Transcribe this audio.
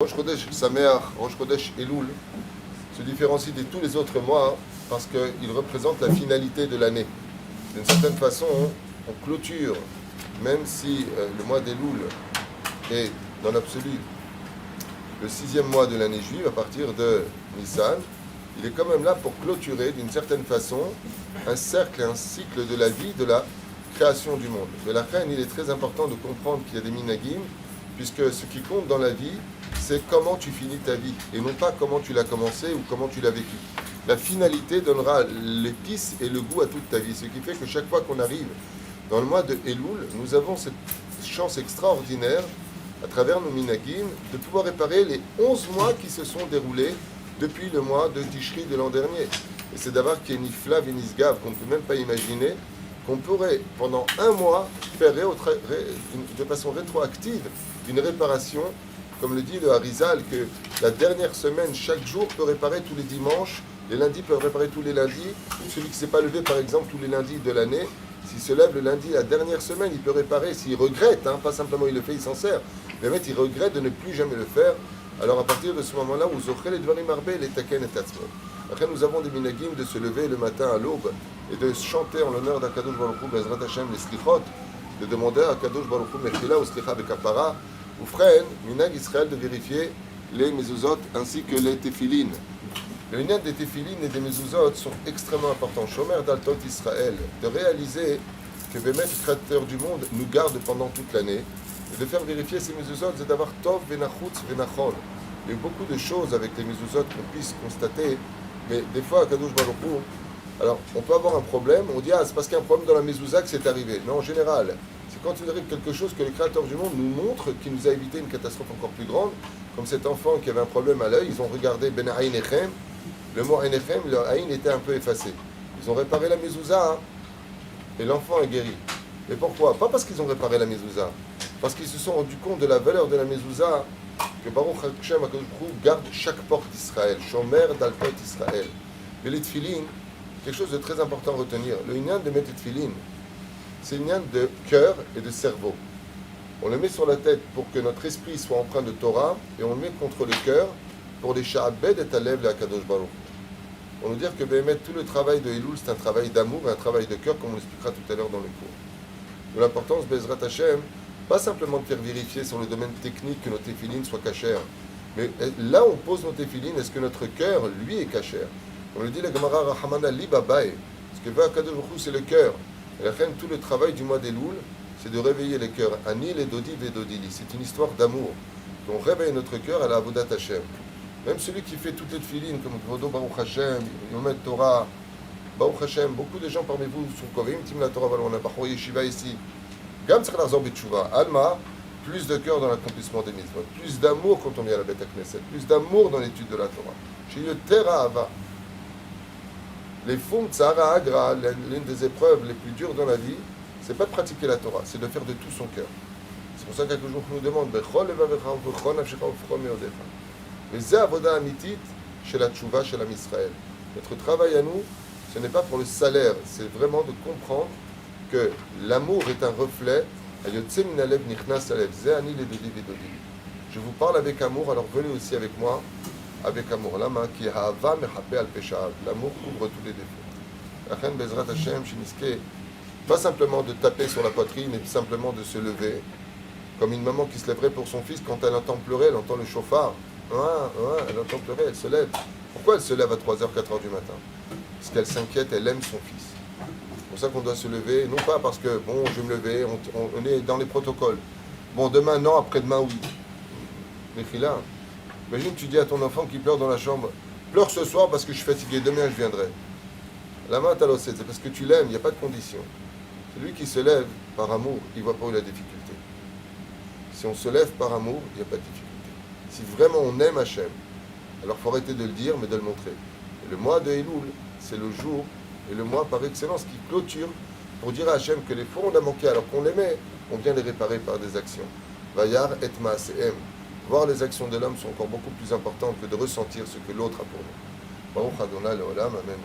Rosh Chodesh Sameach, Rosh Chodesh Elul se différencie de tous les autres mois parce qu'il représente la finalité de l'année. D'une certaine façon, on clôture, même si le mois d'Elul est dans l'absolu le 6e mois de l'année juive à partir de Nissan, il est quand même là pour clôturer d'une certaine façon un cercle, un cycle de la vie, de la création du monde. De la reine, il est très important de comprendre qu'il y a des minagim, puisque ce qui compte dans la vie, c'est comment tu finis ta vie, et non pas comment tu l'as commencé ou comment tu l'as vécu. La finalité donnera l'épice et le goût à toute ta vie, ce qui fait que chaque fois qu'on arrive dans le mois de Elul, nous avons cette chance extraordinaire, à travers nos minagim, de pouvoir réparer les 11 mois qui se sont déroulés depuis le mois de Tishri de l'an dernier. Et c'est d'avoir qu'il y a Nifla Venisgav, qu'on ne peut même pas imaginer, qu'on pourrait, pendant un mois, faire de façon rétroactive une réparation, comme le dit le Harizal, que la dernière semaine, chaque jour peut réparer tous les dimanches, les lundis peuvent réparer tous les lundis. Celui qui ne s'est pas levé, par exemple, tous les lundis de l'année, s'il se lève le lundi la dernière semaine, il peut réparer, s'il regrette, pas simplement il le fait, il s'en sert, mais il regrette de ne plus jamais le faire. Alors à partir de ce moment-là, vous offrez les dvarim arbe, les taken et tatzmot. Après, nous avons des minagim de se lever le matin à l'aube et de chanter en l'honneur d'Akadosh Baruch Hu, Bezrat Hashem, les slichot, de demander à Akadosh Baruch Hu, Mechila ou Slicha Bekapara, ou Freine, minag Israël, de vérifier les mezuzot ainsi que les téphilines. Les minag des téphilines et des mezuzot sont extrêmement importants. Shomer d'Altot Israël, de réaliser que Bémet, le créateur du monde, nous garde pendant toute l'année, et de faire vérifier ces mezuzot, c'est d'avoir Tov, Venachutz, Venachon. Il y a eu beaucoup de choses avec les mezuzot qu'on puisse constater, mais des fois, à Kadosh Baruch Hu, alors on peut avoir un problème, on dit c'est parce qu'il y a un problème dans la mezouza que c'est arrivé. Non, en général, c'est quand il arrive quelque chose que le créateur du monde nous montre qui nous a évité une catastrophe encore plus grande, comme cet enfant qui avait un problème à l'œil, ils ont regardé Ben Aïn Echem, le mot Aïn Echem, le Aïn était un peu effacé. Ils ont réparé la mezouza et l'enfant est guéri. Mais pourquoi? Pas parce qu'ils ont réparé la mezouza, parce qu'ils se sont rendus compte de la valeur de la mezouza, que Baruch Hashem garde chaque porte d'Israël, Shomer d'Alpot Israël. Mais les tefilines, quelque chose de très important à retenir, le inyan de mettre tefilines, c'est une inyan de cœur et de cerveau. On le met sur la tête pour que notre esprit soit empreint de Torah, et on le met contre le cœur pour les sha'abed et alev le Akadosh Baruch. On veut dire que tout le travail de Elul, c'est un travail d'amour et un travail de cœur, comme on l'expliquera tout à l'heure dans le cours. De l'importance, Bezrat Hashem, pas simplement de faire vérifier sur le domaine technique que nos téphilines soient cachères, mais là on pose nos téphilines, est-ce que notre cœur, lui, est cachère? On le dit, la Gemara Rahamana li babaye, ce que veut Akadosh Baruch Hu, c'est le cœur. Et la reine, tout le travail du mois d'Elul, c'est de réveiller les cœurs. Anil et Dodi Vedodili, c'est une histoire d'amour. On réveille notre cœur à la Avodat Hashem. Même celui qui fait toutes les téphilines, comme Kvodo Baruch Hashem, Yomet Torah, Baruch Hashem, beaucoup de gens parmi vous sont Kovim, Tim la Torah, on a Bachor Yeshiva ici. Gam Tzach Larzor B'Tshuva, Alma, plus de cœur dans l'accomplissement des mitzvot, plus d'amour quand on vient à la Beth Knesset, plus d'amour dans l'étude de la Torah. Chez le Terra Ava. Les fonds Tzara Agra, l'une des épreuves les plus dures dans la vie, c'est pas de pratiquer la Torah, c'est de faire de tout son cœur. C'est pour ça qu'à jour nous demande Bechol Levavecha Bechol Nafshecha Bechol Meodecha. Mais c'est avoda amitit chez la Tshuva, chez la Misraël. Notre travail à nous, ce n'est pas pour le salaire, c'est vraiment de comprendre que l'amour est un reflet. Je vous parle avec amour, alors venez aussi avec moi avec amour. L'amour couvre tous les défauts. Pas simplement de taper sur la poitrine, mais simplement de se lever, comme une maman qui se lèverait pour son fils quand elle entend pleurer, elle entend le chauffard. Elle entend pleurer, elle se lève. Pourquoi elle se lève à 3h, 4h du matin? Parce qu'elle s'inquiète, elle aime son fils. C'est pour ça qu'on doit se lever, non pas parce que, bon, je vais me lever, on est dans les protocoles. Bon, demain, non, après-demain, oui. Les filles-là, imagine, tu dis à ton enfant qui pleure dans la chambre, pleure ce soir parce que je suis fatigué, demain je viendrai. La main talosset, c'est parce que tu l'aimes, il n'y a pas de condition. Celui qui se lève par amour, il ne voit pas où la difficulté. Si on se lève par amour, il n'y a pas de difficulté. Si vraiment on aime Hachem, alors il faut arrêter de le dire, mais de le montrer. Et le mois de Elul, c'est le jour et le mois par excellence qui clôture pour dire à Hachem que les fois où on a manqué alors qu'on l'aimait, on vient les réparer par des actions. Vayar et Maasehem. Voir les actions de l'homme sont encore beaucoup plus importantes que de ressentir ce que l'autre a pour nous. Baruch Adonai Leolam, Amen.